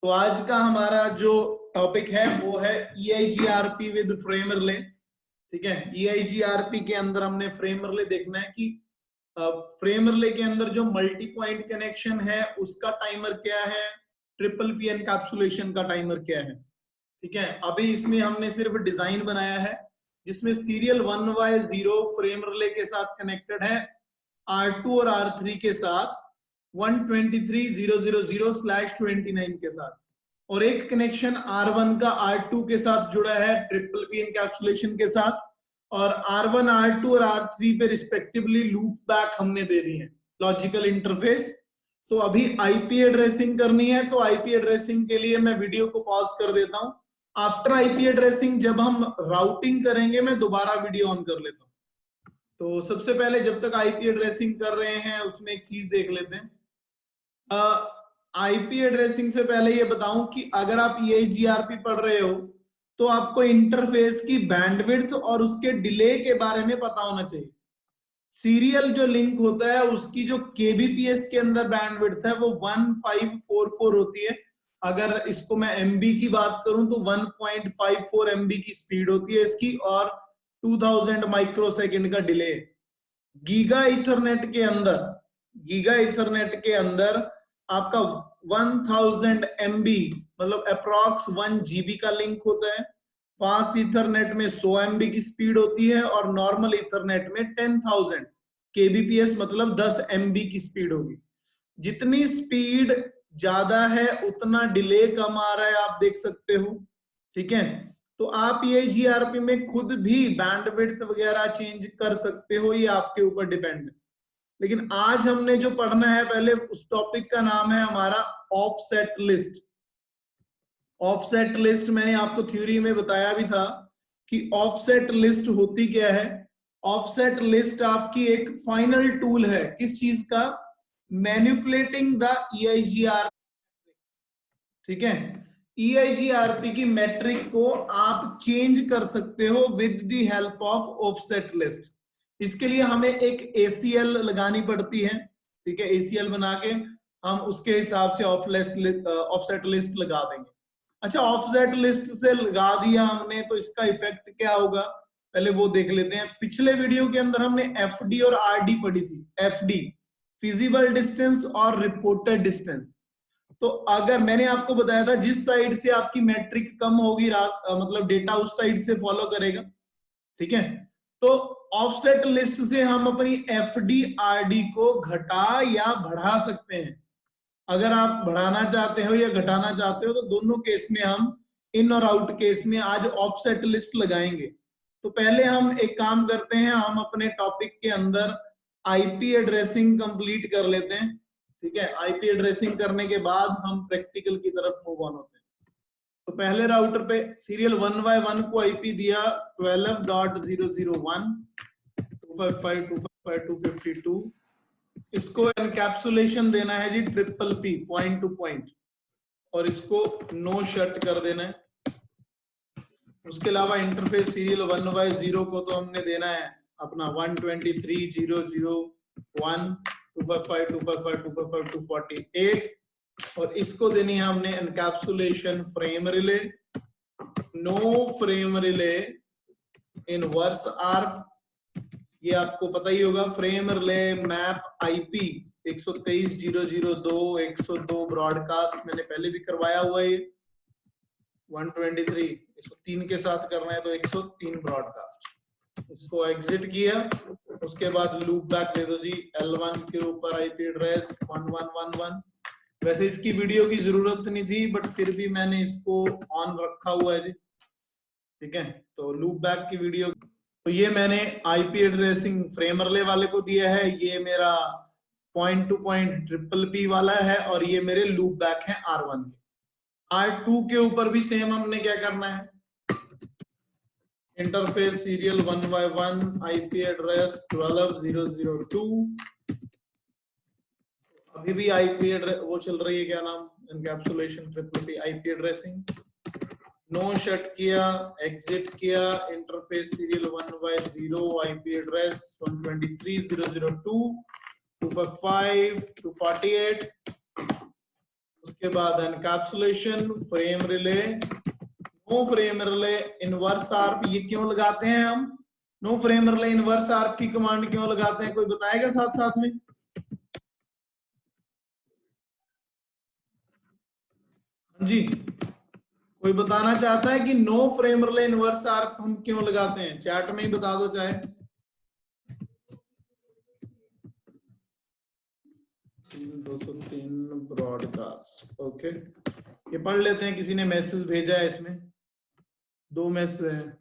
तो आज का हमारा जो टॉपिक है वो है EIGRP विद फ्रेम रिले। ठीक है, EIGRP के अंदर हमने फ्रेम रिले देखना है कि फ्रेम रिले के अंदर जो मल्टी पॉइंट कनेक्शन है उसका टाइमर क्या है, ट्रिपल पी एनकैप्सुलेशन का टाइमर क्या है। ठीक है, अभी इसमें हमने सिर्फ डिजाइन बनाया है जिसमें सीरियल 1Y0 फ्रेम रिले के साथ कनेक्टेड है R2 और R3 के साथ 123.000/29 के साथ, और एक कनेक्शन R1 का R2 के साथ जुड़ा है ट्रिपल पी एनकैप्सुलेशन के साथ, और R1, R2 और R3 पे रिस्पेक्टिवली लूप बैक हमने दे दी है लॉजिकल इंटरफेस। तो अभी आईपी एड्रेसिंग करनी है, तो आईपी एड्रेसिंग के लिए मैं वीडियो को पॉज कर देता हूं। आफ्टर आईपी एड्रेसिंग जब हम राउटिंग करेंगे मैं दोबारा वीडियो ऑन कर लेता हूं। तो सबसे पहले जब तक आईपी एड्रेसिंग कर रहे हैं उसमें एक चीज देख लेते हैं। आईपी एड्रेसिंग से पहले ये बताऊं कि अगर आप EIGRP पढ़ रहे हो तो आपको इंटरफेस की बैंडविड्थ और उसके डिले के बारे में पता होना चाहिए। सीरियल जो लिंक होता है उसकी जो KBPS के अंदर बैंडविड्थ है वो 1544 होती है। अगर इसको मैं MB की बात करूं तो 1.54 MB की स्पीड होती है इसकी, और 2000 माइक्रोसेकंड का डिले। गीगा इथरनेट के अंदर आपका 1000 MB मतलब अप्रॉक्स 1 GB का लिंक होता है। फास्ट इथरनेट में 100 MB की स्पीड होती है, और नॉर्मल इथरनेट में 10,000 KBPS मतलब 10 MB की स्पीड होगी। जितनी स्पीड ज्यादा है उतना डिले कम आ रहा है, आप देख सकते हो। ठीक है, तो आप EIGRP में खुद भी बैंडविड्थ वगैरह चेंज कर सकते हो, ये आपके ऊपर डिपेंड है। लेकिन आज हमने जो पढ़ना है पहले उस टॉपिक का नाम है हमारा ऑफसेट लिस्ट। ऑफसेट लिस्ट मैंने आपको थ्योरी में बताया भी था कि ऑफसेट लिस्ट होती क्या है। ऑफसेट लिस्ट आपकी एक फाइनल टूल है किस चीज का, मैनिपुलेटिंग द EIGRP। ठीक है, EIGRP की मैट्रिक को आप चेंज कर सकते हो with the help of offset list. इसके लिए हमें एक ACL लगानी पड़ती है। ठीक है, ACL बना के हम उसके हिसाब से ऑफसेट लिस्ट लगा देंगे। अच्छा, ऑफसेट लिस्ट से लगा दिया हमने तो इसका इफेक्ट क्या होगा पहले वो देख लेते हैं। पिछले वीडियो के अंदर हमने FD और RD पढ़ी थी। FD फिजिबल डिस्टेंस और रिपोर्टेड डिस्टेंस। तो अगर मैंने आपको बताया था जिस साइड से आपकी मैट्रिक कम होगी मतलब डेटा उस साइड से फॉलो करेगा। ठीक है, तो ऑफसेट लिस्ट से हम अपनी FD RD को घटा या बढ़ा सकते हैं। अगर आप बढ़ाना चाहते हो या घटाना चाहते हो तो दोनों केस में हम इन और आउट केस में आज ऑफसेट लिस्ट लगाएंगे। तो पहले हम एक काम करते हैं, हम अपने टॉपिक के अंदर आईपी एड्रेसिंग कंप्लीट कर लेते हैं। ठीक है, आईपी एड्रेसिंग करने के बाद हम प्रैक्टिकल की तरफ मूव ऑन होते हैं। तो पहले राउटर पे सीरियल 1Y1 को आईपी दिया 12.001 255.255.252। इसको एनकैप्सुलेशन देना है जी triple P point to point, और इसको नो शट कर देना है। उसके अलावा इंटरफेस सीरियल 1Y0 को तो हमने देना है अपना 123.0.0.1 255.255.255.248, और इसको देनी है हमने encapsulation frame relay, no frame relay inverse ARP. ये आपको पता ही होगा। Frame relay map IP 123.0.0.2 102 broadcast मैंने पहले भी करवाया हुआ है। 123 इसको 3 के साथ करना है तो 103 ब्रॉडकास्ट। इसको एग्जिट किया, उसके बाद लूप बैक दे दो जी L1 के ऊपर IP एड्रेस 1111। वैसे इसकी वीडियो की जरूरत नहीं थी बट फिर भी मैंने इसको ऑन रखा हुआ है जी। ठीक है, तो लूप बैक की वीडियो, तो ये मैंने IP एड्रेसिंग फ्रेम रिले वाले को दिया है, ये मेरा point to point triple P वाला है, और ये मेरे लूप बैक है R1 के। R2 के ऊपर भी सेम हमने क्या करना है, interface serial 1Y1 IP address 12.0.0.2। अभी भी IP एड्रेस वो चल रही है, क्या नाम, encapsulation triple P IP addressing. No shut किया, एग्जिट किया, interface serial 1Y0 IP address 123.0.0.2 255 248। उसके बाद encapsulation, frame relay, no frame relay, inverse ARP. ये क्यों लगाते हैं हम? No frame relay inverse ARP की कमांड क्यों लगाते हैं? कोई बताएगा साथ साथ में? जी, कोई बताना चाहता है कि no frame relay inverse ARP हम क्यों लगाते हैं? चैट में ही बता दो चाहे। 203 ब्रॉडकास्ट। ओके, ये पढ़ लेते हैं। किसी ने मैसेज भेजा है, इसमें 2 मैसेज है।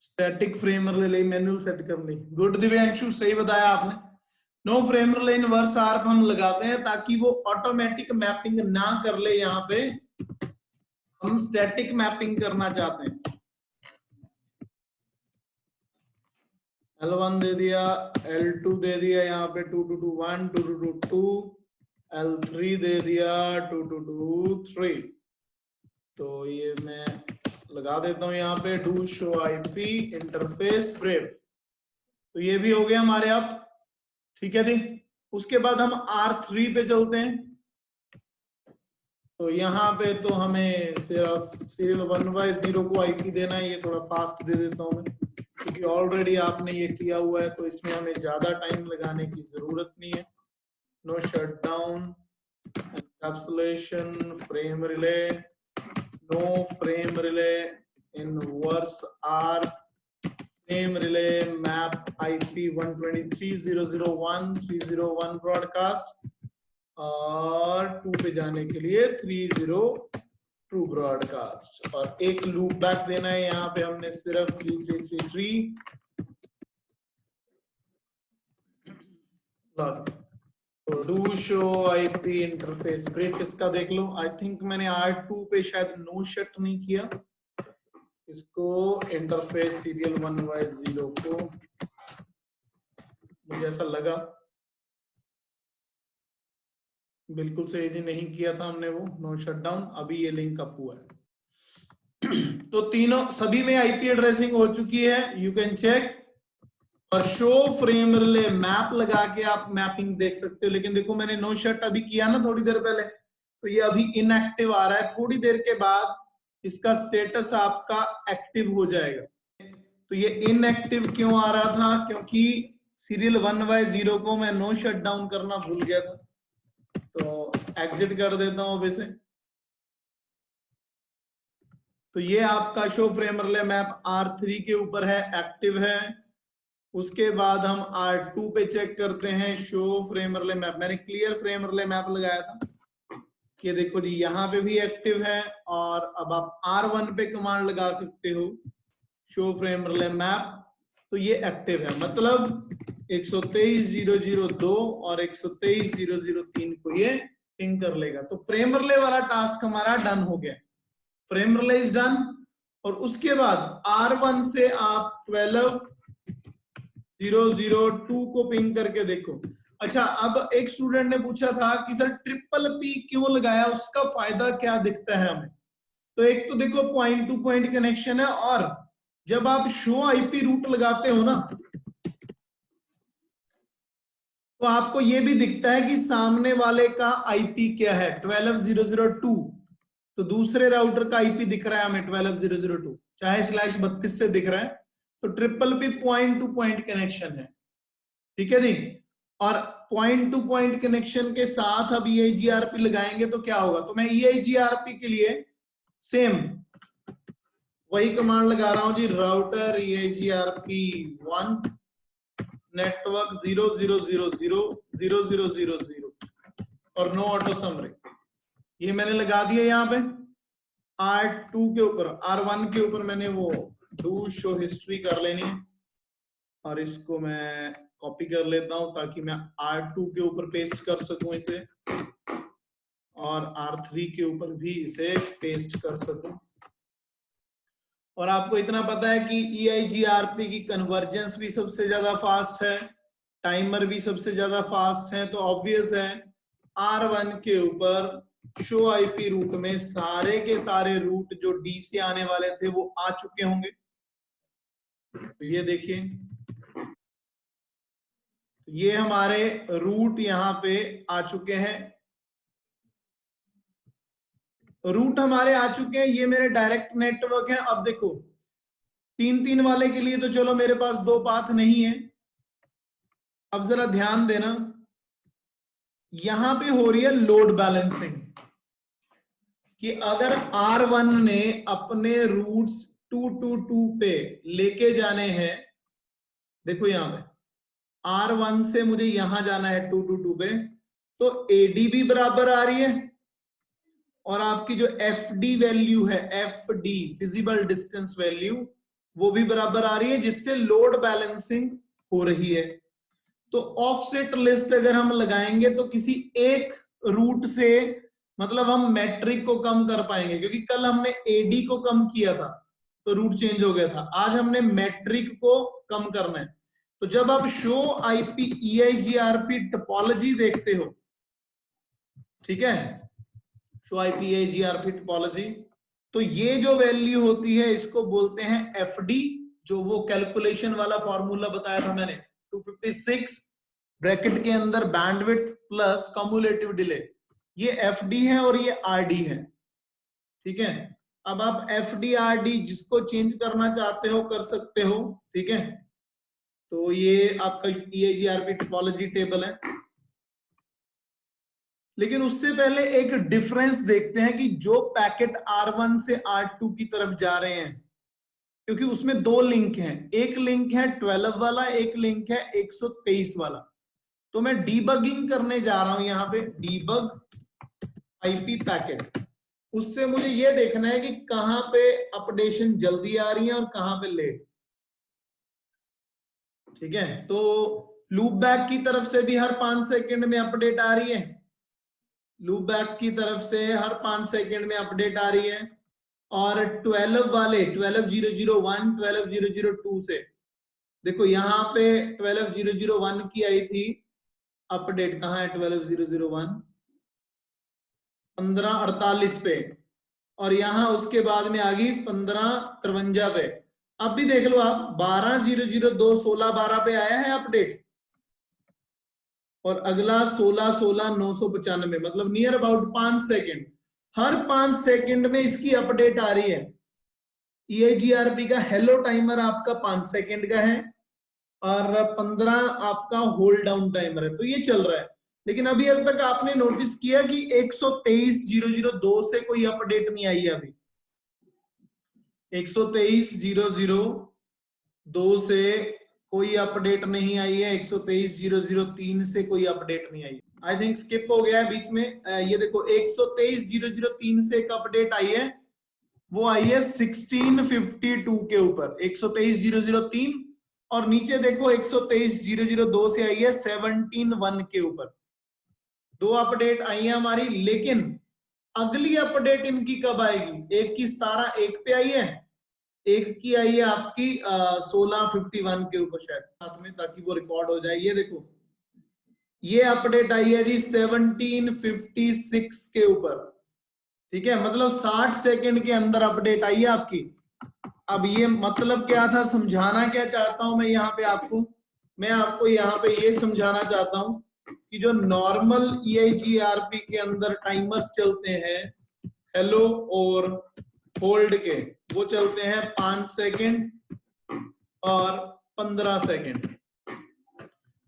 Static frame relay manual set कर ली। गुड दिव्यांशु, सही बताया आपने। No frame relay inverse ARP हम लगाते हैं ताकि वो ऑटोमेटिक मैपिंग ना कर ले। यहाँ पे हम स्टैटिक मैपिंग करना चाहते हैं। L1 दे दिया, L2 दे दिया, यहाँ पे 2 to 2 1, 2 to 2 2, L3 दे दिया, 2 to 2 3। तो ये मैं लगा देता हूं यहाँ पे do show IP interface brave. तो ये भी हो गया हमारे अब, ठीक है जी। उसके बाद हम R3 पे चलते हैं। तो यहाँ पे तो हमें सिर्फ सीरियल 1/0 को आईपी देना है। ये थोड़ा फास्ट दे देता हूं मैं, क्योंकि ऑलरेडी आपने ये किया हुआ है, तो इसमें हमें ज्यादा टाइम लगाने की जरूरत नहीं है। No shutdown, encapsulation, frame relay, no frame relay inverse ARP, frame relay map IP 123.0.0.1 broadcast, और 2 पे जाने के लिए 302 ब्रॉडकास्ट, और एक लूप बैक देना है। यहाँ पे हमने सिर्फ 3333 तो do show IP interface brief. इसका देख लो। आई थिंक मैंने R2 पे शायद नो शट नहीं किया इसको। इंटरफेस सीरियल 1/0 को मुझे ऐसा लगा बिल्कुल सही जी, नहीं किया था हमने वो नो शटडाउन। अभी ये लिंक अप हुआ है। तो तीनों सभी में आईपी एड्रेसिंग हो चुकी है, यू कैन चेक। और शो फ्रेम रिले मैप लगा के आप मैपिंग देख सकते हो। लेकिन देखो मैंने नो शट अभी किया ना थोड़ी देर पहले, तो ये अभी इनएक्टिव आ रहा है। थोड़ी देर के बाद इसका स्टेटस आपका एक्टिव हो जाएगा। तो ये इनएक्टिव क्यों आ रहा था? क्योंकि सीरियल 1/0 को मैं नो शट डाउन करना भूल गया था। तो एग्जिट कर देता हूं अब इसे। तो ये आपका show frame relay map R3 के ऊपर है, एक्टिव है। उसके बाद हम R2 पे चेक करते हैं शो फ्रेम रिले मैप। मैंने क्लियर फ्रेम रिले मैप लगाया था, ये देखो जी, यहाँ पे भी एक्टिव है। और अब आप R1 पे कमांड लगा सकते हो शो फ्रेम रिले मैप, तो ये एक्टिव है। मतलब 123.0.0.2 और 123.0.0.3 को ये पिंग कर लेगा। तो फ्रेम रिले वाला टास्क हमारा डन हो गया। Frame relay is done. और उसके बाद R1 से आप 12.0.0.2 को पिंग करके देखो। अच्छा, अब एक स्टूडेंट ने पूछा था कि सर ट्रिपल पी क्यों लगाया, उसका फायदा क्या दिखता है हमें? तो एक तो देखो पॉइंट टू पॉइंट कनेक्शन है, और जब आप शो आईपी रूट लगाते हो ना, तो आपको ये भी दिखता है कि सामने वाले का आईपी क्या है, 12.0.0.2। तो दूसरे राउटर का आईपी दिख रहा है हमें 12.0.0.2, चाहे /32 से दिख रहा है। तो triple P point to point connection है, ठीक है जी। और पॉइंट टू पॉइंट कनेक्शन के साथ अब EIGRP लगाएंगे तो क्या होगा? तो मैं EIGRP के लिए सेम वही कमांड लगा रहा हूं जी, राउटर EIGRP1 नेटवर्क 0.0.0.0.0.0 और नो ऑटो समरी। ये मैंने लगा दिया यहाँ पे R2 के ऊपर। R1 के ऊपर मैंने वो डू शो हिस्ट्री कर लेनी है, और इसको मैं कॉपी कर लेता हूं ताकि मैं R2 के ऊपर पेस्ट कर सकूं इसे, और R3 के ऊपर भी इसे पेस्ट कर सकूं। और आपको इतना पता है कि EIGRP की कन्वर्जेंस भी सबसे ज्यादा फास्ट है, टाइमर भी सबसे ज्यादा फास्ट है। तो ऑब्वियस है R1 के ऊपर शो आईपी रूट में सारे के सारे रूट जो D से आने वाले थे वो आ चुके होंगे। तो ये देखिए, ये हमारे रूट यहाँ पे आ चुके हैं। रूट हमारे आ चुके हैं, ये मेरे डायरेक्ट नेटवर्क है। अब देखो 3-3 वाले के लिए तो चलो मेरे पास 2 पाथ नहीं है। अब जरा ध्यान देना, यहां पे हो रही है लोड बैलेंसिंग कि अगर R1 ने अपने रूट्स 2 पे लेके जाने हैं, देखो यहां पे R1 से मुझे यहां जाना है 2 पे, तो AD भी बराबर आ रही है और आपकी जो FD वैल्यू है, FD फिजिबल डिस्टेंस वैल्यू, वो भी बराबर आ रही है, जिससे लोड बैलेंसिंग हो रही है। तो ऑफसेट लिस्ट अगर हम लगाएंगे तो किसी एक रूट से मतलब हम मैट्रिक को कम कर पाएंगे, क्योंकि कल हमने एडी को कम किया था तो रूट चेंज हो गया था, आज हमने मैट्रिक को कम करना है। तो जब आप शो आईपी EIGRP टोपोलॉजी देखते हो, ठीक है, शो आईपी EIGRP टोपोलॉजी, तो ये जो वैल्यू होती है इसको बोलते हैं एफडी, जो वो कैलकुलेशन वाला फॉर्मूला बताया था मैंने, 256 ब्रैकेट के अंदर बैंडविड्थ प्लस कम्युलेटिव डिले, ये एफडी है और ये आरडी है, ठीक है। अब आप एफडी आरडी जिसको चेंज करना चाहते हो कर सकते हो, ठीक है। तो ये आपका EIGRP टोपोलॉजी टेबल है। लेकिन उससे पहले एक डिफरेंस देखते हैं कि जो पैकेट R1 से R2 की तरफ जा रहे हैं, क्योंकि उसमें 2 लिंक हैं, एक लिंक है 12 वाला, एक लिंक है 123 वाला। तो मैं डीबगिंग करने जा रहा हूं यहां पे, डीबग आईपी पैकेट। उससे मुझे ये देखना है कि कहां पे अपडेशन जल्दी आ रही है और कहां पे लेट, ठीक है। तो लूप बैक की तरफ से भी हर 5 सेकंड में अपडेट आ रही है, लूप बैक की तरफ से हर 5 सेकंड में अपडेट आ रही है। और 12 वाले 12001 12002 से देखो यहां पे 12001 की आई थी अपडेट, कहां है 12001, 1548 पे, और यहां उसके बाद में आ गई 1553 पे। अब भी देख लो आप 12002 1612 पे आया है अपडेट, और अगला 1616 995, मतलब near about 5 second, her 5 second में इसकी अपडेट आ रही है। EIGRP का हेलो टाइमर आपका 5 सेकंड का है और 15 आपका होल्ड डाउन टाइमर है, तो ये चल रहा है। लेकिन अभी तक आपने नोटिस किया कि 123.002 से कोई अपडेट नहीं आई है अभी, 123.002 से कोई अपडेट नहीं आई है, 123.003 से कोई अपडेट नहीं आई है। आई थिंक स्किप हो गया है बीच में। ये देखो 123.003 से एक अपडेट आई है, वो आई है 1652 के ऊपर, 123.003, और नीचे देखो 123.002 से आई है 17.1 के ऊपर। 2 अपडेट आई है हमारी, लेकिन अगली अपडेट इनकी कब आएगी? एक की 17/1 पे आई है, एक की आई है आपकी 1651 के ऊपर शायद साथ में, ताकि वो रिकॉर्ड हो जाए। ये देखो ये अपडेट आई है जी 1756 के ऊपर, ठीक है, मतलब 60 सेकंड के अंदर अपडेट आई है आपकी। अब ये मतलब क्या था, समझाना क्या चाहता हूं मैं यहाँ पे आपको, मैं आपको यहाँ पे ये समझाना चाहता हूं कि जो नॉर्मल EIGRP के अंदर टाइमर्स चलते हैं हेलो और होल्ड के, वो चलते हैं 5 सेकंड और 15 सेकंड।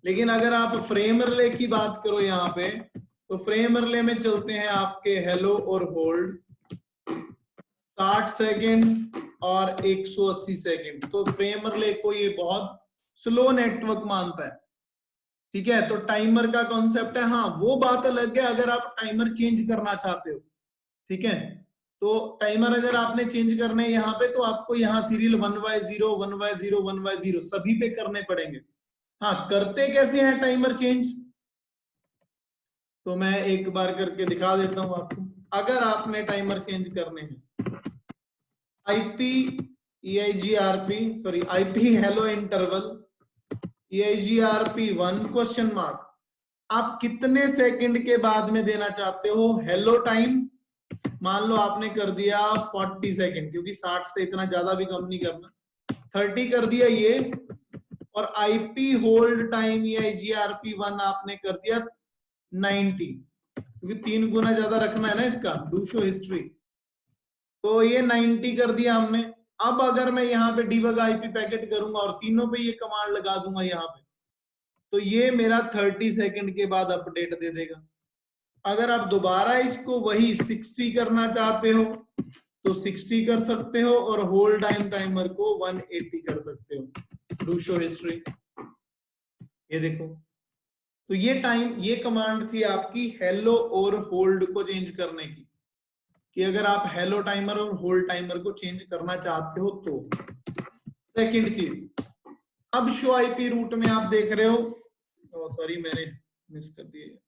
लेकिन अगर आप फ्रेम रिले की बात करो यहाँ पे, तो फ्रेम रिले में चलते हैं आपके हेलो और होल्ड 60 सेकंड और 180 सेकंड। तो फ्रेम रिले को ये बहुत स्लो नेटवर्क मानता है, ठीक है। तो टाइमर का कॉन्सेप्ट है, हाँ वो बात अलग है अगर आप टाइमर चेंज करना चाहते हो, ठीक है। तो टाइमर अगर आपने चेंज करने यहाँ पे, तो आपको यहाँ सीरियल 1/0 1/0 1/0 सभी पे करने पड़ेंगे। हाँ, करते कैसे हैं टाइमर चेंज, तो मैं एक बार करके दिखा देता हूं आपको। अगर आपने टाइमर चेंज करने हैं, IP EIGRP sorry IP hello interval EIGRP1 question mark, आप कितने सेकंड के बाद में देना चाहते हो हेलो टाइम? मान लो आपने कर दिया 40 सेकंड, क्योंकि 60 से इतना ज्यादा भी कम नहीं करना, 30 कर दिया ये, और आईपी होल्ड टाइम EIGRP1 आपने कर दिया 90, क्योंकि 3 गुना ज्यादा रखना है ना इसका, डू शो हिस्ट्री। तो ये 90 कर दिया हमने। अब अगर मैं यहाँ पे डीबग आईपी पैकेट करूंगा और तीनों पे ये कमांड लगा दूंगा यहाँ पे, तो ये मेरा 30 सेकंड के बाद अपडेट दे देगा। अगर आप दोबारा इसको वही 60 करना चाहते हो तो 60 कर सकते हो और होल्ड टाइम टाइमर को 180 कर सकते हो। डू शो हिस्ट्री, ये देखो। तो ये कमांड थी आपकी हेलो और होल्ड को चेंज करने की, कि अगर आप हेलो टाइमर और होल्ड टाइमर को चेंज करना चाहते हो तो। सेकंड चीज, अब शो आईपी रूट में आप देख रहे हो, सॉरी मैंने मिस कर दिया।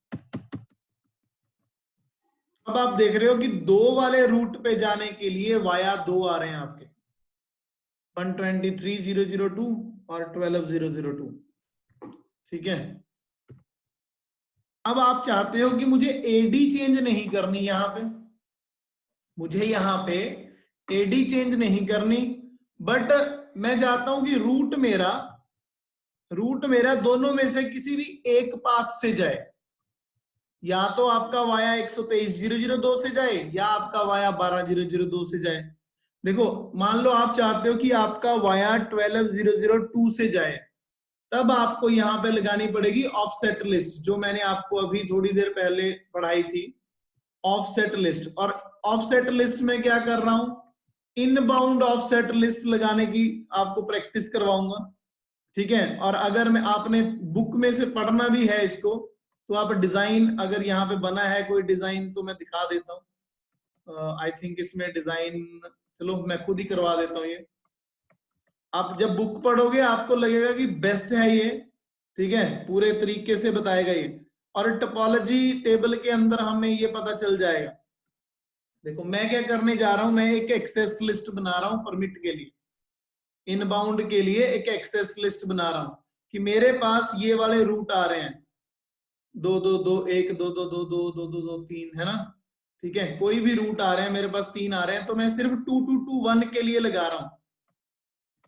अब आप देख रहे हो कि 2 वाले रूट पे जाने के लिए वाया 2 आ रहे हैं आपके, 123.002 और 12.002, ठीक है। अब आप चाहते हो कि मुझे एडी चेंज नहीं करनी, यहां पे मुझे यहां पे एडी चेंज नहीं करनी, बट मैं चाहता हूं कि रूट मेरा दोनों में से किसी भी एक पाथ से जाए, या तो आपका वाया 123.002 से जाए या आपका वाया 12.002 से जाए। देखो मान लो आप चाहते हो कि आपका वाया 12.002 से जाए, तब आपको यहां पे लगानी पड़ेगी ऑफसेट लिस्ट, जो मैंने आपको अभी थोड़ी देर पहले पढ़ाई थी, ऑफसेट लिस्ट। और ऑफसेट लिस्ट में क्या कर रहा हूं, इनबाउंड ऑफसेट लिस्ट लगाने की आपको प्रैक्टिस करवाऊंगा, ठीक है। और अगर मैं आपने बुक में से पढ़ना भी है इसको, तो आप डिजाइन, अगर यहाँ पे बना है कोई डिजाइन तो मैं दिखा देता हूँ। आई थिंक इसमें डिजाइन, चलो मैं खुद ही करवा देता हूँ ये। आप जब बुक पढ़ोगे आपको लगेगा कि बेस्ट है ये, ठीक है, पूरे तरीके से बताएगा ये। और टोपोलॉजी टेबल के अंदर हमें ये पता चल जाएगा। देखो मैं क्या करने जा रहा हूं, मैं एक एक्सेस लिस्ट बना रहा हूं परमिट के लिए, इनबाउंड के लिए एक एक्सेस लिस्ट बना रहा हूं कि मेरे पास ये वाले रूट आ रहे हैं, 2-2-2-1, 2-2-2-2-2-2-2-3, है ना, ठीक है। कोई भी रूट आ रहे हैं मेरे पास, 3 आ रहे हैं, तो मैं सिर्फ 2-2-2-1 के लिए लगा रहा हूं।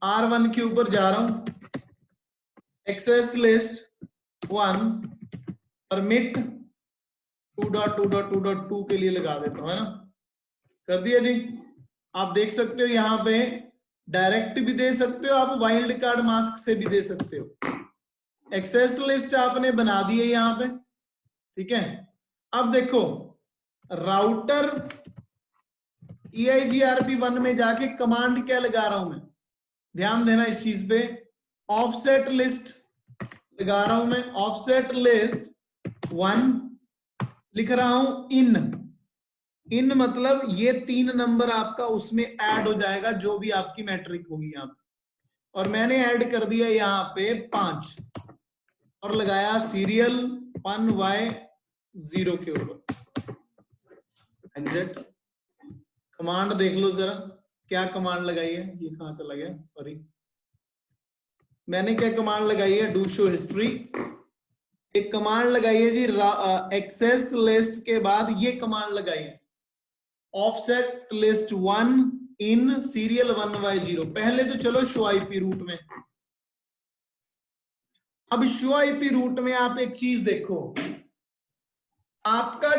R1 के ऊपर जा रहा हूं, एक्सेस लिस्ट 1 परमिट 2.2.2.2 के लिए लगा देता हूं, है ना। कर दिया जी। आप देख सकते हो यहाँ पे डायरेक्ट भी दे सकते हो, आप वाइल्ड कार्ड मास्क से भी दे सकते हो। एक्सेस लिस्ट आपने बना दी है यहाँ पे, ठीक है। अब देखो राउटर EIGRP1 में जाके कमांड क्या लगा रहा हूं मैं, ध्यान देना इस चीज पे, ऑफसेट लिस्ट लगा रहा हूं मैं, ऑफसेट लिस्ट 1 लिख रहा हूं, इन मतलब ये 3 नंबर आपका उसमें ऐड हो जाएगा, जो भी आपकी मैट्रिक होगी यहाँ पे। और मैंने ऐड कर दिया यहाँ पे 5 और लगाया सीरियल 1Y0 के ऊपर। एग्जैक्ट कमांड देख लो जरा, क्या कमांड लगाई है, ये कहां चला गया, सॉरी, मैंने क्या कमांड लगाई है, डू शो हिस्ट्री। एक कमांड लगाई है जी एक्सेस लिस्ट के बाद ये कमांड लगाई है, offset list 1 in serial 1Y0। पहले तो चलो शो आईपी रूट में। अब शो आईपी रूट में आप एक चीज देखो, आपका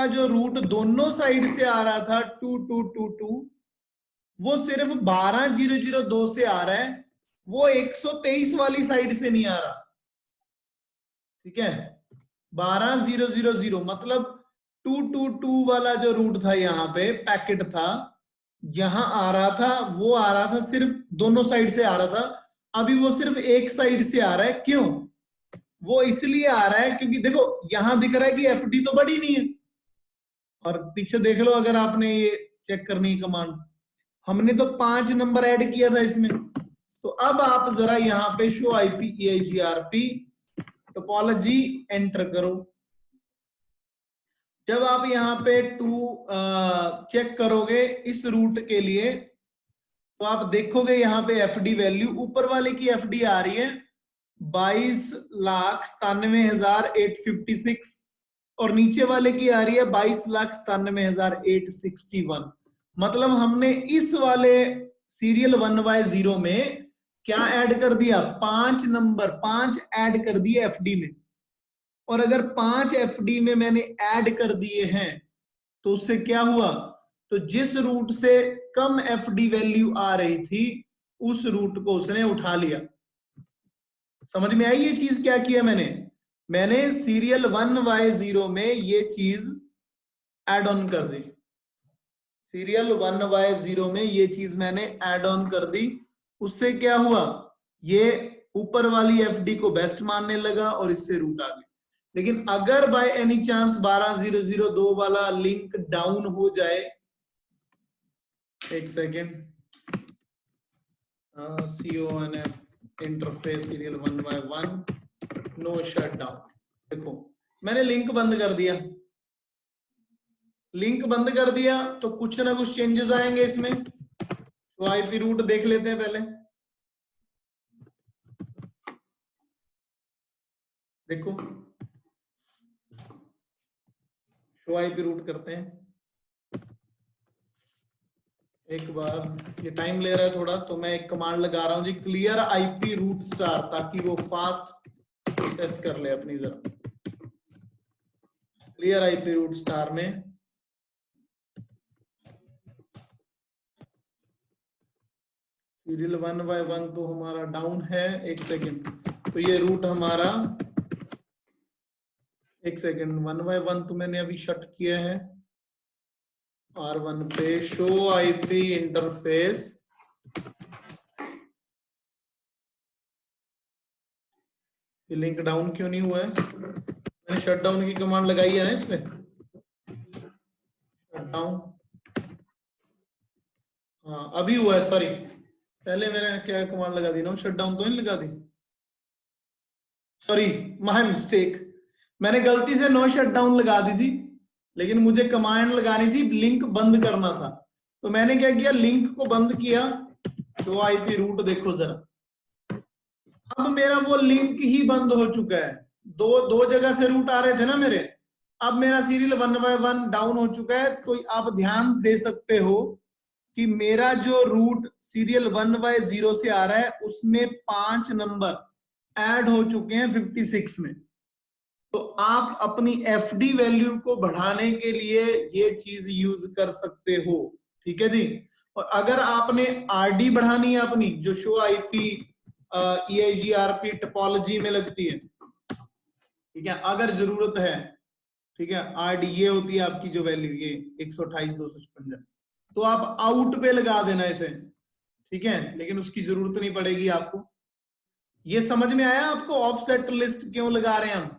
जो रूट दोनों साइड से आ रहा था 2222, वो सिर्फ 12.0.0.2 से आ रहा है, वो 123 वाली साइड से नहीं आ रहा, ठीक है। 12.0.0.0 मतलब 222 वाला जो रूट था, यहाँ पे पैकेट था, यहां आ रहा था, वो आ रहा था सिर्फ दोनों साइड से आ रहा था। अभी वो सिर्फ एक साइड से आ रहा है, क्यों? वो इसलिए आ रहा है क्योंकि देखो यहां दिख रहा है कि एफडी तो बड़ी नहीं है, और पीछे देख लो अगर आपने ये चेक करनी है कमांड, हमने तो 5 नंबर ऐड किया था इसमें। तो अब आप जरा यहाँ पे show IP EIGRP topology enter करो। जब आप यहाँ पे 2 चेक करोगे इस रूट के लिए, तो आप देखोगे यहाँ पे एफडी वैल्यू, ऊपर वाले की एफडी आ रही है 22,97,856 और नीचे वाले की आ रही है 22,97,861। मतलब हमने इस वाले सीरियल 1Y0 में क्या ऐड कर दिया, 5 नंबर, 5 ऐड कर दिए एफडी में। और अगर 5 एफडी में मैंने ऐड कर दिए हैं तो उससे क्या हुआ, तो जिस रूट से कम एफडी वैल्यू आ रही थी उस रूट को उसने उठा लिया। समझ में आई ये चीज? क्या किया मैंने सीरियल 1Y0 में ये चीज ऐड ऑन कर दी। सीरियल 1Y0 में ये चीज मैंने ऐड ऑन कर दी। उससे क्या हुआ, ये ऊपर वाली एफडी को बेस्ट मानने लगा और इससे रूट आ गई। लेकिन अगर बाय एनी चांस 12002 वाला लिंक डाउन हो जाए, एक second, CONF interface serial 1Y1 no shut down. देखो मैंने लिंक बंद कर दिया, लिंक बंद कर दिया तो कुछ ना कुछ चेंजेस आएंगे इसमें। तो आईपी रूट देख लेते हैं पहले। देखो शो आईपी रूट करते हैं एक बार। ये टाइम ले रहा है थोड़ा, तो मैं एक कमांड लगा रहा हूं जी, क्लियर आईपी रूट स्टार, ताकि वो फास्ट प्रोसेस कर ले अपनी जरा। क्लियर आईपी रूट स्टार में सीरियल 1Y1 तो हमारा डाउन है। एक सेकेंड, तो ये रूट हमारा, एक सेकेंड, 1Y1 तो मैंने अभी शट किया है। R1 पे शो आईपी इंटरफेस, ये लिंक डाउन क्यों नहीं हुआ है? मैंने शट डाउन की कमांड लगाई है ना इसमें, शट डाउन। हाँ अभी हुआ है, सॉरी, पहले मैंने क्या कमांड लगा दी ना, शट डाउन तो नहीं लगा दी, सॉरी माय मिस्टेक। मैंने गलती से नो शट डाउन लगा दी थी, लेकिन मुझे कमांड लगानी थी लिंक बंद करना था। तो मैंने क्या किया, लिंक को बंद किया। तो आईपी रूट देखो जरा, अब मेरा वो लिंक ही बंद हो चुका है। दो जगह से रूट आ रहे थे ना मेरे, अब मेरा सीरियल 1Y1 डाउन हो चुका है। तो आप ध्यान दे सकते हो कि मेरा जो रूट सीरियल 1Y0 से आ रहा है उसमें 5 नंबर ऐड हो चुके हैं 56 में। तो आप अपनी एफडी वैल्यू को बढ़ाने के लिए ये चीज यूज कर सकते हो, ठीक है जी। और अगर आपने आरडी बढ़ानी है अपनी, जो शो आईपी EIGRP टोपोलॉजी में लगती है, ठीक है, अगर जरूरत है, ठीक है, आरडी ये होती है आपकी जो वैल्यू, ये 128,256, तो आप आउट पे लगा देना इसे, ठीक है, लेकिन उसकी जरूरत नहीं पड़ेगी आपको। ये समझ में आया आपको ऑफसेट लिस्ट क्यों लगा रहे हैं हम?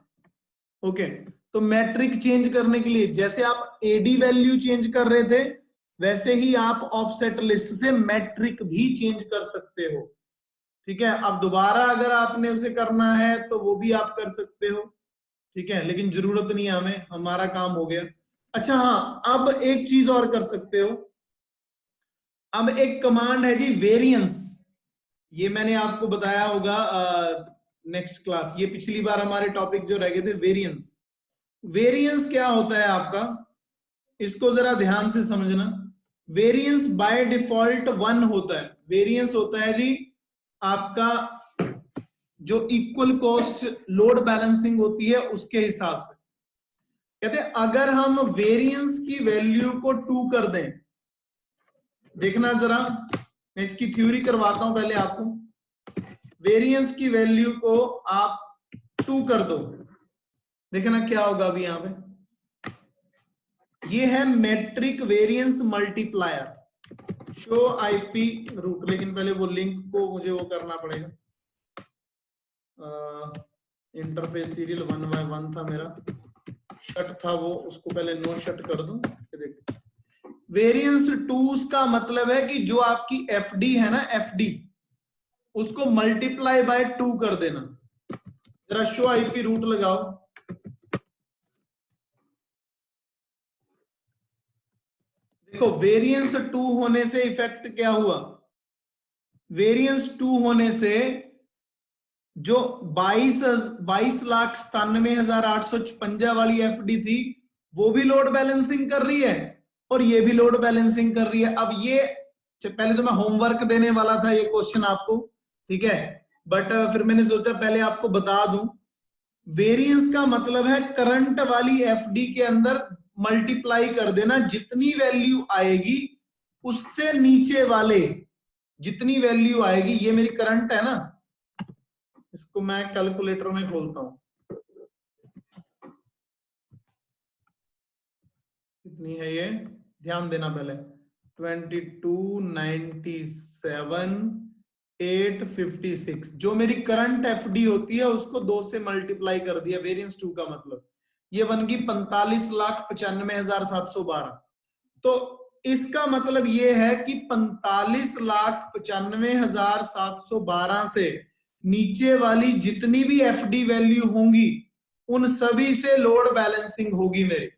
ओके, तो मैट्रिक चेंज करने के लिए जैसे आप एडी वैल्यू चेंज कर रहे थे, वैसे ही आप ऑफसेट लिस्ट से मैट्रिक भी चेंज कर सकते हो, ठीक है। अब दोबारा अगर आपने उसे करना है तो वो भी आप कर सकते हो, ठीक है, लेकिन जरूरत नहीं है हमें, हमारा काम हो गया। अच्छा हाँ, अब एक चीज और कर सकते हो। अब एक कमांड है जी वेरिएंस, ये मैंने आपको बताया होगा नेक्स्ट क्लास, ये पिछली बार हमारे टॉपिक जो रह गए थे, वेरिएंस। वेरिएंस क्या होता है आपका, इसको जरा ध्यान से समझना। वेरिएंस बाय डिफॉल्ट 1 होता है। वेरिएंस होता है जी आपका जो इक्वल कॉस्ट लोड बैलेंसिंग होती है उसके हिसाब से। कहते हैं अगर हम वेरिएंस की वैल्यू को 2 कर दें, देखना जरा, मैं इसकी थ्योरी करवाता हूं पहले आपको। वेरिएंस की वैल्यू को आप 2 कर दो, देखना क्या होगा अभी यहां पे। ये है metric variance multiplier show IP route, लेकिन पहले वो लिंक को मुझे वो करना पड़ेगा। इंटरफेस सीरियल 1Y1 था मेरा, शट था वो, उसको पहले नो शट कर दूं। देखो वेरिएंस 2 का मतलब है कि जो आपकी एफडी है ना, एफडी, उसको मल्टीप्लाई बाय 2 कर देना। जरा शो आईपी रूट लगाओ, देखो वेरिएंस 2 होने से इफेक्ट क्या हुआ। वेरिएंस 2 होने से जो 22,97,856 वाली एफडी थी वो भी लोड बैलेंसिंग कर रही है और ये भी लोड बैलेंसिंग कर रही है। अब ये पहले तो मैं होमवर्क देने वाला था ये क्वेश्चन आपको, ठीक है, बट फिर मैंने सोचा पहले आपको बता दूं। वेरिएंस का मतलब है करंट वाली एफडी के अंदर मल्टीप्लाई कर देना, जितनी वैल्यू आएगी उससे नीचे वाले, जितनी वैल्यू आएगी, ये मेरी करंट है ना, इसको मैं कैलकुलेटर में खोलता हूं, कितनी है ये, ध्यान देना पहले, 2297,856, जो मेरी करंट एफडी होती है उसको 2 से मल्टीप्लाई कर दिया, वेरिएंस 2 का मतलब ये बन गई 45,95,712। तो इसका मतलब ये है कि 45,95,712 से नीचे वाली जितनी भी एफडी वैल्यू होंगी उन सभी से लोड बैलेंसिंग होगी मेरी।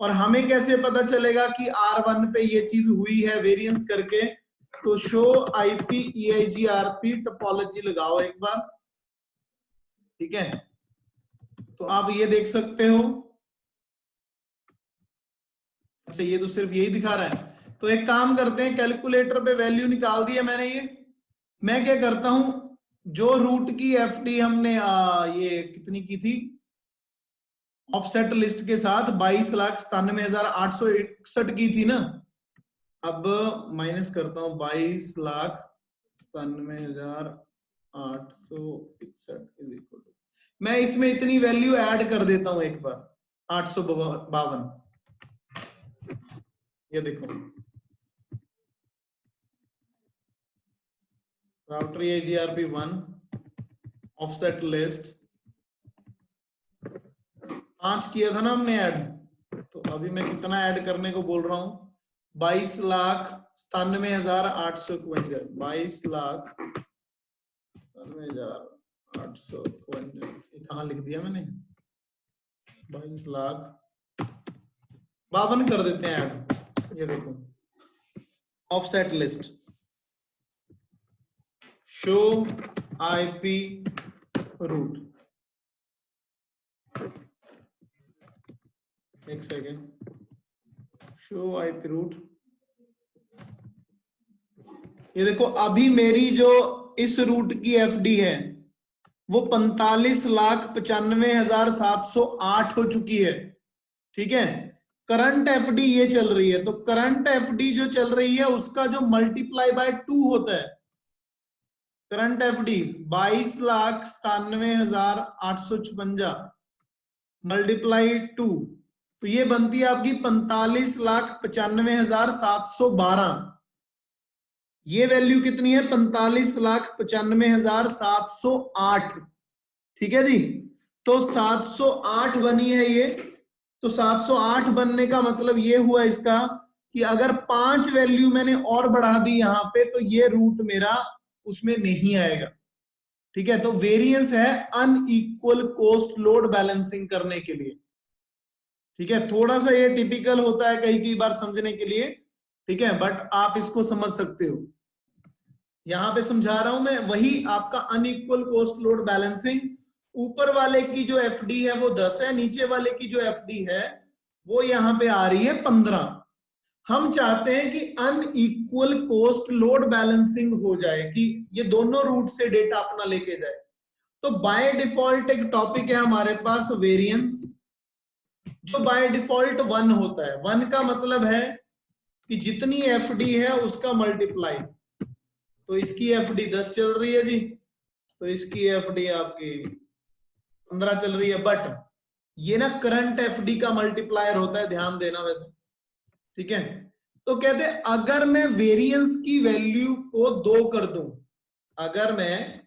और हमें कैसे पता चलेगा कि R1 पे ये चीज हुई है वेरिएंस करके, तो शो आईपी EIGRP टोपोलॉजी लगाओ एक बार, ठीक है, तो आप ये देख सकते हो। अच्छा ये तो सिर्फ यही दिखा रहा है, तो एक काम करते हैं, कैलकुलेटर पे वैल्यू निकाल दी है मैंने, ये मैं क्या करता हूं, जो रूट की एफडी हमने ये कितनी की थी ऑफसेट लिस्ट के साथ 22,97,861 की थी ना, अब माइनस करता हूं 22,97,861 इज इक्वल टू, मैं इसमें इतनी वैल्यू ऐड कर देता हूं एक बार, 852, ये देखो राउटर EIGRP1 ऑफसेट लिस्ट 5 किया था ना हमने ऐड, तो अभी मैं कितना ऐड करने को बोल रहा हूं, 22,97,851, 22,97,851, कहाँ लिख दिया मैंने, 22,52 कर देते हैं ऐड, ये देखो offset list show IP root, एक सेकेंड, शो आईपी रूट, ये देखो अभी मेरी जो इस रूट की एफडी है वो 45,95,708 हो चुकी है, ठीक है, करंट एफडी ये चल रही है, तो करंट एफडी जो चल रही है उसका जो मल्टीप्लाई बाय 2 होता है, करंट एफडी 22,97,856 मल्टीप्लाई 2, तो ये बनती है आपकी 45,95,712, ये वैल्यू कितनी है 45,95,708, ठीक है जी, तो 708 बनी है ये, तो 708 बनने का मतलब ये हुआ इसका कि अगर 5 वैल्यू मैंने और बढ़ा दी यहां पे तो ये रूट मेरा उसमें नहीं आएगा, ठीक है, तो वेरिएंस है अनइक्वल कोस्ट लोड बैलेंसिंग करने के लिए, ठीक है, थोड़ा सा ये टिपिकल होता है कई बार समझने के लिए, ठीक है, बट आप इसको समझ सकते हो, यहां पे समझा रहा हूं मैं, वही आपका अनइक्वल कोस्ट लोड बैलेंसिंग, ऊपर वाले की जो एफडी है वो 10 है, नीचे वाले की जो एफडी है वो यहां पे आ रही है 15, हम चाहते हैं कि अनइक्वल कोस्ट लोड बैलेंसिंग हो जाए, कि ये दोनों रूट से डेटा अपना लेके जाए, तो बाय डिफॉल्ट एक टॉपिक है हमारे पास वेरिएंस, जो बाय डिफॉल्ट 1 होता है, 1 का मतलब है कि जितनी एफडी है उसका मल्टीप्लाई, तो इसकी एफडी 10 चल रही है जी, तो इसकी एफडी आपकी 15 चल रही है, बट ये ना करंट एफडी का मल्टीप्लायर होता है, ध्यान देना वैसे, ठीक है, तो कहते हैं अगर मैं वेरिएंस की वैल्यू को 2 कर दूं, अगर मैं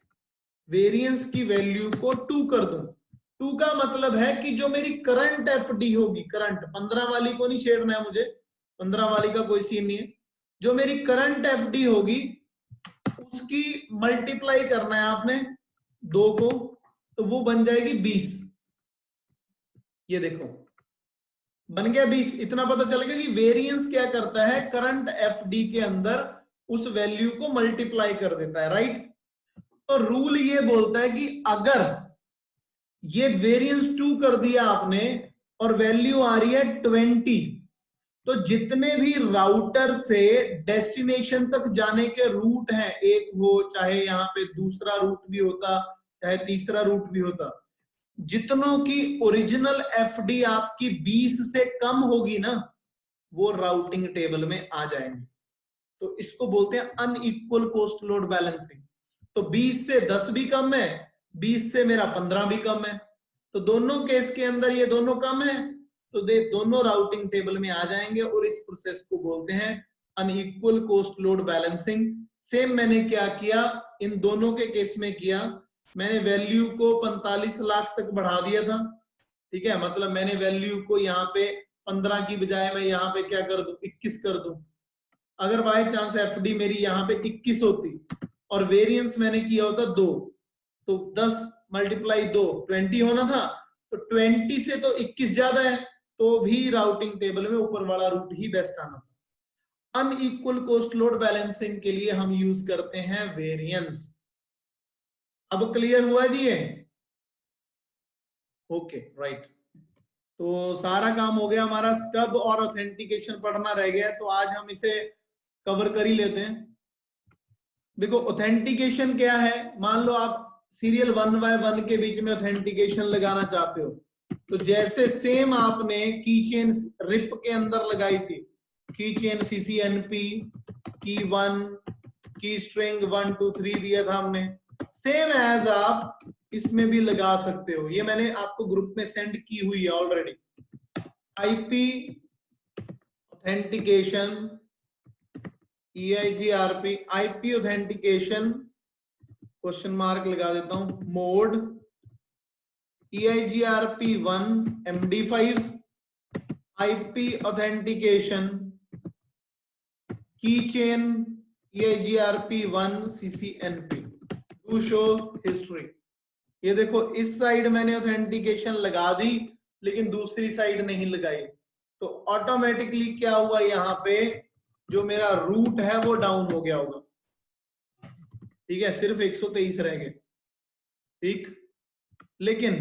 वेरिएंस की वैल्यू को 2 कर दूं, 2 का मतलब है कि जो मेरी करंट एफडी होगी, करंट 15 वाली को नहीं छेड़ना है मुझे, 15 वाली का कोई सीन नहीं है, जो मेरी करंट एफडी होगी उसकी मल्टीप्लाई करना है आपने 2 को, तो वो बन जाएगी 20, ये देखो बन गया 20, इतना पता चल गया कि वेरिएंस क्या करता है, करंट एफडी के अंदर उस वैल्यू को मल्टीप्लाई कर देता है, राइट, तो रूल ये बोलता है कि अगर ये वेरिएंस 2 कर दिया आपने और वैल्यू आ रही है 20, तो जितने भी राउटर से डेस्टिनेशन तक जाने के रूट हैं, एक हो चाहे यहाँ पे दूसरा रूट भी होता चाहे तीसरा रूट भी होता, जितनों की ओरिजिनल एफडी आपकी 20 से कम होगी ना, वो राउटिंग टेबल में आ जाएंगे। तो इसको बोलते हैं अनइक्वल कोस्ट लोड बैलेंसिंग। तो 20 से 10 भी कम है, 20 से मेरा 15 भी कम है, तो दोनों केस के अंदर ये दोनों कम है, तो दोनों राउटिंग टेबल में आ जाएंगे और इस प्रोसेस को बोलते हैं unequal cost load balancing. Same मैंने क्या किया, इन दोनों के केस में किया, मैंने वैल्यू को 45 लाख तक बढ़ा दिया था। ठीक है, मतलब मैंने वैल्यू को यहाँ पे 15 की बजाय मैं यहाँ पे क्या कर दूं, 21 कर दूं। अगर बाय चांस एफडी मेरी यहाँ पे 21 होती और वेरिएंस मैंने किया होता 2, तो 10 × 2 20 होना था, तो 20 से तो 21 ज्यादा है, तो भी राउटिंग टेबल में ऊपर वाला रूट ही बेस्ट आना था। अनइक्वल कोस्ट लोड बैलेंसिंग के लिए हम यूज करते हैं वेरिएंस। अब क्लियर हुआ जी ये? Okay right. तो सारा काम हो गया हमारा, स्टब और ऑथेंटिकेशन पढ़ना रह गया, तो आज हम इसे कवर कर ही लेते हैं। देखो ऑथेंटिकेशन क्या है, मान लो आप सीरियल 1x1 के बीच में ऑथेंटिकेशन लगाना चाहते हो, तो जैसे सेम आपने की चेन रिप के अंदर लगाई थी, की चेन CCNP की 1 की स्ट्रिंग 1 2 3 दिया था हमने, सेम एज आप इसमें भी लगा सकते हो। ये मैंने आपको ग्रुप में सेंड की हुई है already. IP authentication EIGRP, IP authentication question mark लगा देता हूं, mode EIGRP1 MD5, IP authentication की chain EIGRP1 CCNP, do show history. ये देखो इस साइड मैंने ऑथेंटिकेशन लगा दी लेकिन दूसरी साइड नहीं लगाई, तो ऑटोमेटिकली क्या हुआ, यहाँ पे जो मेरा रूट है वो डाउन हो गया होगा। ठीक है, सिर्फ 123 रह गए। ठीक, लेकिन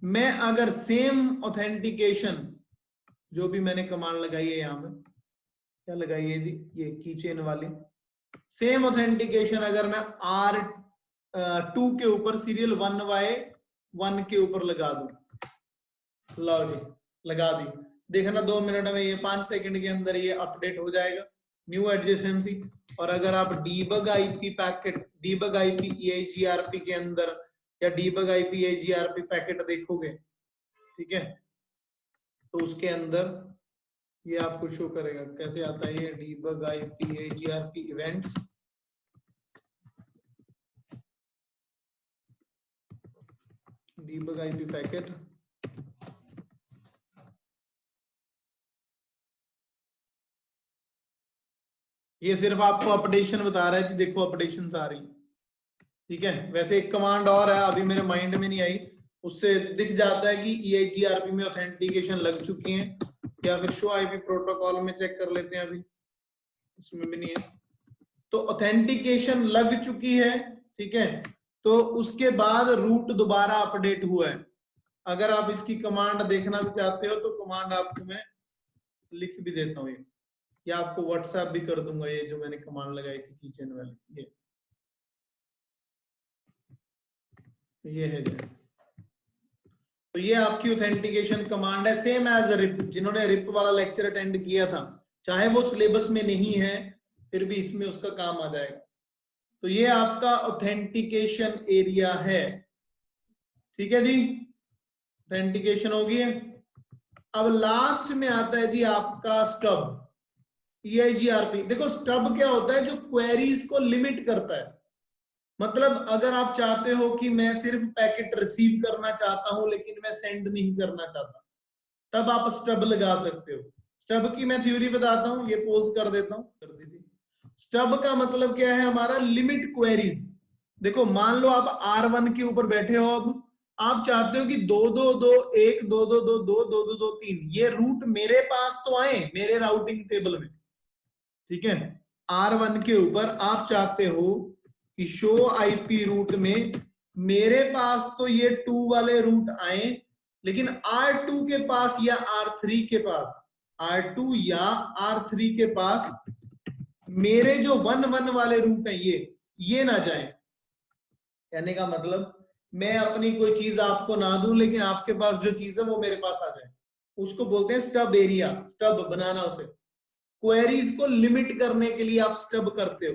मैं अगर सेम ऑथेंटिकेशन, जो भी मैंने कमांड लगाई है यहाँ पे, क्या लगाई है जी, ये कीचेन वाली, सेम ऑथेंटिकेशन अगर मैं R2 के ऊपर सीरियल 1Y1 के ऊपर लगा दूं, लो जी लगा दी, देखना 2 मिनट में, ये 5 सेकंड के अंदर ये अपडेट हो जाएगा, न्यू एडजेसेंसी। और अगर आप debug IP packet, debug IP EIGRP के अंदर या डीबग आईपी EIGRP पैकेट देखोगे, ठीक है, तो उसके अंदर ये आपको शो करेगा कैसे आता है ये debug IP EIGRP events. Debug IP packet, ये सिर्फ आपको अपडेशन बता रहा है कि देखो अपडेशन आ रही। ठीक है, वैसे एक कमांड और है अभी मेरे माइंड में नहीं आई, उससे दिख जाता है कि EIGRP में ऑथेंटिकेशन लग चुकी है, या फिर शो आईपी प्रोटोकॉल में चेक कर लेते हैं, अभी उसमें भी नहीं है। तो ऑथेंटिकेशन लग चुकी है, ठीक है, तो उसके बाद रूट दोबारा अपडेट हुआ है। अगर आप इसकी कमांड देखना भी चाहते हो तो कमांड आपको मैं लिख भी देता हूँ, ये या आपको व्हाट्सएप भी कर दूंगा, ये जो मैंने कमांड लगाई थी कीचेन वाली, ये है जो। तो ये आपकी ऑथेंटिकेशन कमांड है, सेम एज रिप। जिन्होंने रिप वाला लेक्चर अटेंड किया था, चाहे वो सिलेबस में नहीं है, फिर भी इसमें उसका काम आ जाएगा। तो ये आपका ऑथेंटिकेशन एरिया है। ठीक है जी, ऑथेंटिकेशन हो गई है। अब लास्ट में आता है जी आपका स्टब, EIGRP। देखो स्टब क्या होता है, जो क्वेरीज को लिमिट करता है। मतलब अगर आप चाहते हो कि मैं सिर्फ पैकेट रिसीव करना चाहता हूं लेकिन मैं सेंड नहीं करना चाहता, तब आप स्टब लगा सकते हो। स्टब की मैं थ्योरी बताता हूं, ये पोज कर देता हूं, कर दी थी। स्टब का मतलब क्या है हमारा, लिमिट क्वेरीज। देखो मान लो आप R1 के ऊपर बैठे हो, अब आप चाहते हो कि 2 2 2 1 2 2 2 2 2 2 2 3 ये रूट मेरे पास तो आए मेरे राउटिंग टेबल में। ठीक है, R1 के ऊपर आप चाहते हो कि शो IP रूट में मेरे पास तो ये 2 वाले रूट आए, लेकिन R2 के पास या R3 के पास, R2 या R3 के पास मेरे जो 1 1 वाले रूट हैं ये ना जाए। कहने का मतलब मैं अपनी कोई चीज आपको ना दूं, लेकिन आपके पास जो चीज है वो मेरे पास आ जाए, उसको बोलते हैं स्टब एरिया। स्टब बनाना उसे, क्वेरीज को लिमिट करने के लिए आप स्टब करते हो।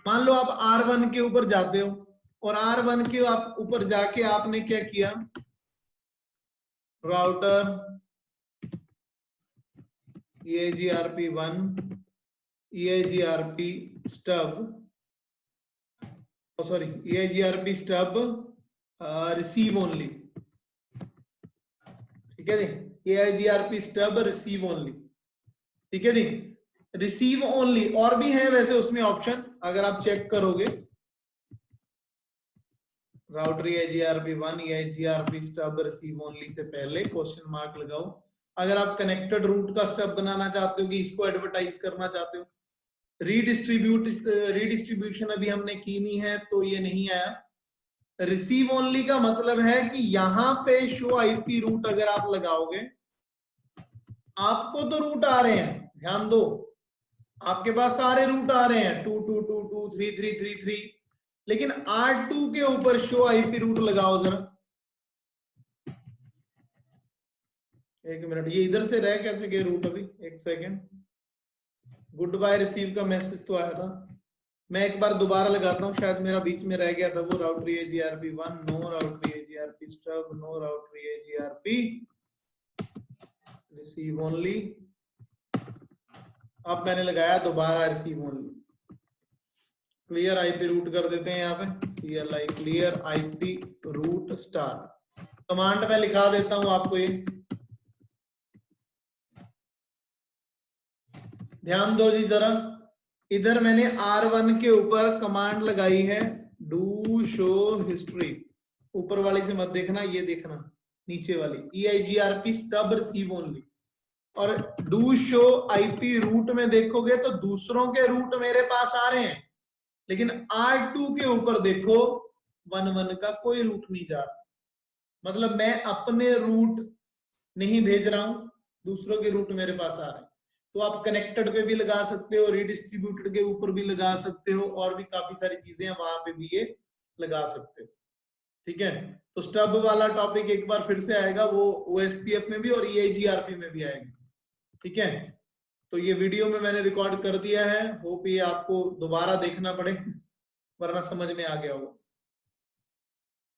मान लो आप R1 के ऊपर जाते हो, और R1 के आप ऊपर जाके आपने क्या किया, router EIGRP1 EIGRP stub, sorry EIGRP stub receive only, ठीक है जी। EIGRP स्टब रिसीव ओनली, ठीक है जी। रिसीव ओनली और भी है वैसे उसमें ऑप्शन, अगर आप चेक करोगे, router EIGRP1 EIGRP stub receive only say पहले क्वेश्चन मार्क लगाओ। अगर आप कनेक्टेड रूट का स्टब बनाना चाहते हो कि इसको एडवर्टाइज करना चाहते हो, रीडिस्ट्रीब्यूशन अभी हमने की नहीं है तो ये नहीं आया। रिसीव ओनली का मतलब है कि यहां पे शो आईपी रूट अगर आप लगाओगे, आपको तो रूट आ रहे हैं, ध्यान दो, आपके पास सारे रूट आ रहे हैं 2222 3333, लेकिन R2 के ऊपर शो आईपी रूट लगाओ जरा। एक मिनट, ये इधर से रह कैसे गए रूट अभी, एक सेकेंड। गुड बाय रिसीव का मैसेज तो आया था, मैं एक बार दोबारा लगाता हूँ, शायद मेरा बीच में रह गया था वो। Router EIGRP1 no, router EIGRP stub no, router EIGRP receive only. अब मैंने लगाया दोबारा receive only. Clear IP route कर देते हैं यहाँ पे, CLI clear IP route star. Command में लिखा देता हूं आपको ये, ध्यान दो जी जरा। इधर मैंने R1 के ऊपर कमांड लगाई है डू शो हिस्ट्री, ऊपर वाली से मत देखना, ये देखना नीचे वाली EIGRP स्टब रिसीव ओनली। और डू शो आईपी रूट में देखोगे तो दूसरों के रूट मेरे पास आ रहे हैं, लेकिन R2 के ऊपर देखो 11 का कोई रूट नहीं जा रहा, मतलब मैं अपने रूट नहीं भेज रहा हूं, दूसरों के रूट मेरे पास आ रहे हैं। तो आप कनेक्टेड पे भी लगा सकते हो, रीडिस्ट्रीब्यूटेड के ऊपर भी लगा सकते हो, और भी काफी सारी चीजें हैं वहां पे भी ये लगा सकते हो, ठीक है। तो स्टब वाला टॉपिक एक बार फिर से आएगा, वो OSPF में भी और EIGRP में भी आएगा, ठीक है। तो ये वीडियो में मैंने रिकॉर्ड कर दिया है, होप ये आपको दोबारा देखना पड़े वरना समझ में आ गया होगा।